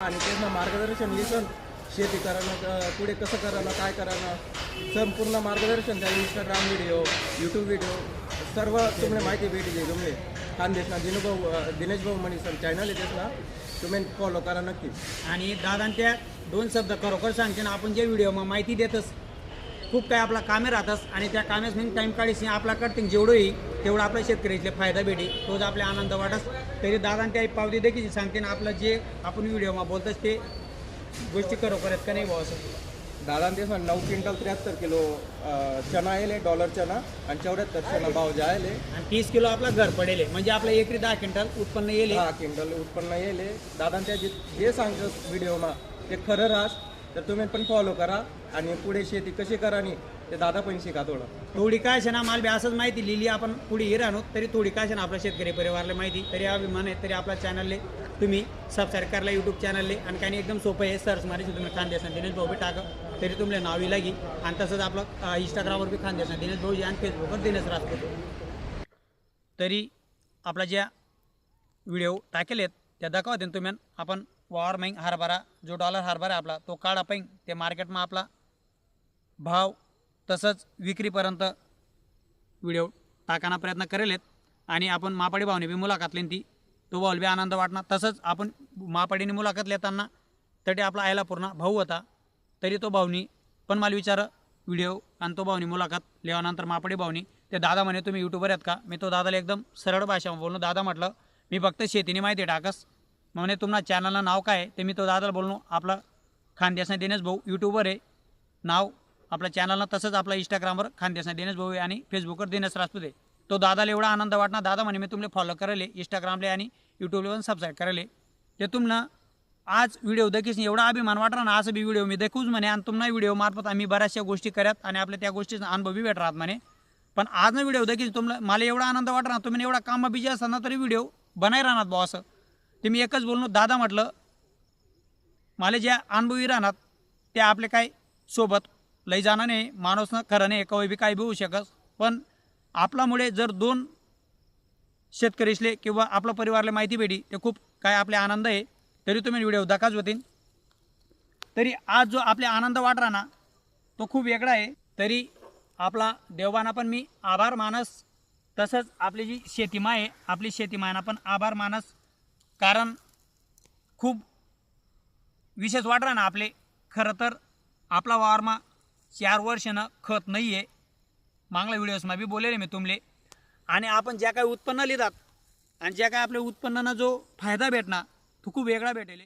आणि त्यांना मार्गदर्शन लिसन शेती करायला पुढे कसं करायला काय करायला संपूर्ण मार्गदर्शन त्या इंस्टाग्राम व्हिडिओ यूट्यूब व्हिडिओ सर्व तुम्हाला माहिती भेटी तुम्ही खानदेशना दिनेश भाऊ म्हणी सर चॅनल आहे त्याला तुम्ही फॉलो करा नक्की. आणि दादा त्या दोन शब्द खरोखर सांगते ना आपण जे व्हिडिओ मग माहिती देतच खूप काय आपला कामे राहतस आणि त्या कामेस मी टाईम काढीस आपला कटिंग जेवढं येईल तेवढं आपल्या शेतकऱ्याचे फायदा भेटी तोच आपला आनंद वाटस. तरी दादा त्या पावती देखील सांगते ना आपलं जे आपण व्हिडिओમાં बोलतोच ते गोष्टी खरोखर आहेत का नाही भाऊ असं. दादा ते 9 क्विंटल 73 किलो चना येले डॉलर चना आणि 74 चना भाव जायले आणि 30 किलो आपला घर पडेल म्हणजे आपलं एकरी 10 क्विंटल उत्पन्न येईल. 10 क्विंटल उत्पन्न येले. दादा त्या जे सांगतात व्हिडिओमा ते खरं रास तर तुम्ही पण फॉलो करा आणि पुढे शेती कशी करा आणि ते दादा पण शिका थोडं. थोडी काय ना माल बी असंच माहिती लिहिली आपण पुढे ये राहतो तरी थोडी काय ना आपल्या शेतकरी परिवाराला माहिती तरी अभिमान आहे तरी आपल्या चॅनलले तुम्ही सबस्क्राईब करायला यूट्यूब चॅनलले आणि काही एकदम सोपं आहे सर्च मारायचं तुम्ही खानदेशना दिनेश भाऊ बी टाका तरी तुमले नावी लागी आणि तसंच आपलं इंस्टाग्रामवर बी खानदेशना दिनेश भाऊ आणि फेसबुकवर दिनेश राजपूत. तरी आपला ज्या व्हिडिओ टाकेल आहेत त्या दाखवते तुम्ही आपण वावर मैंग हरभरा जो डॉलर हरभरा आहे आपला तो काढा पैंग ते मार्केटમાં आपला भाव तसंच विक्रीपर्यंत व्हिडिओ टाकायचा प्रयत्न करेल आहेत आणि आपण मापाडी भावने बी मुलाखत लेन ती तो भाऊ बी आनंद वाटणार. तसंच आपण मापाडीने मुलाखत लेताना तरी आपला आयला पूर्ण भाऊ होता तरी तो भाऊनी पण मला विचार व्हिडिओ आणि तो भाऊनी मुलाखत लिहानंतर मापाडी भाऊनी ते दादा म्हणे तुम्ही यूट्यूबर आहेत का. मी तो दादाला एकदम सरळ भाषेमध्ये बोललो दादा म्हटलं मी फक्त शेतीने माहिती टाकस म्हणे तुम्हाला चॅनलला नाव काय आहे ते मी तो दादाला बोललो आपला खानदेशना दिनेश भाऊ यूट्यूबर आहे नाव आपल्या चॅनलला तसंच आपला इंस्टाग्रामवर खानदेशना दिनेश भाऊ आहे आणि फेसबुकवर दिनेश राजपूत आहे. तो दादाला एवढा आनंद वाटणार दादा म्हणे मी तुम्हाला फॉलो करेल इंस्टाग्रामला आणि यूट्यूबला पण सबस्क्राईब करेल ते तुम्हाला आज व्हिडिओ देखील एवढा अभिमान वाटला ना असं बी व्हिडिओ मी देखूच म्हणे आणि तुम्हाला व्हिडिओ मार्फत आम्ही बऱ्याचशा गोष्टी करत आणि आपल्या त्या गोष्टीचा अनुभव बी भेट राहत म्हणे. पण आज ना व्हिडिओ देखील तुम्हाला मला एवढा आनंद वाटणार तुम्ही एवढा कामा बिजी असताना तरी व्हिडिओ बनाय राहणार भाऊ असं ते मी एकच बोललो दादा म्हटलं मला ज्या अनुभवी राहणार ते आपले काय सोबत लई जाणं नाही माणूसनं खरं नाही कवी बी काय बी होऊ शकत पण आपल्यामुळे जर दोन शेतकरीसले किंवा आपल्या परिवाराला माहिती भेटी ते खूप काय आपले आनंद आहे. तरी तुम्ही व्हिडिओ दाखवाच होतील तरी आज जो आपले आनंद वाटला ना तो खूप वेगळा आहे. तरी आपला देवबाना पण मी आभार मानस तसंच आपली जी शेतीमा आहे आपली शेतीमाना पण आभार मानस कारण खूप विशेष वाटला ना आपले खरं तर आपला वावरमा 4 वर्षानं खत नाही आहे मागल्या व्हिडिओसमा बी बोलेले मी तुमले आणि आपण ज्या काही उत्पन्न लिहितात आणि ज्या काही आपल्या उत्पन्नानं जो फायदा भेटणार तो खूप वेगळा भेटेल.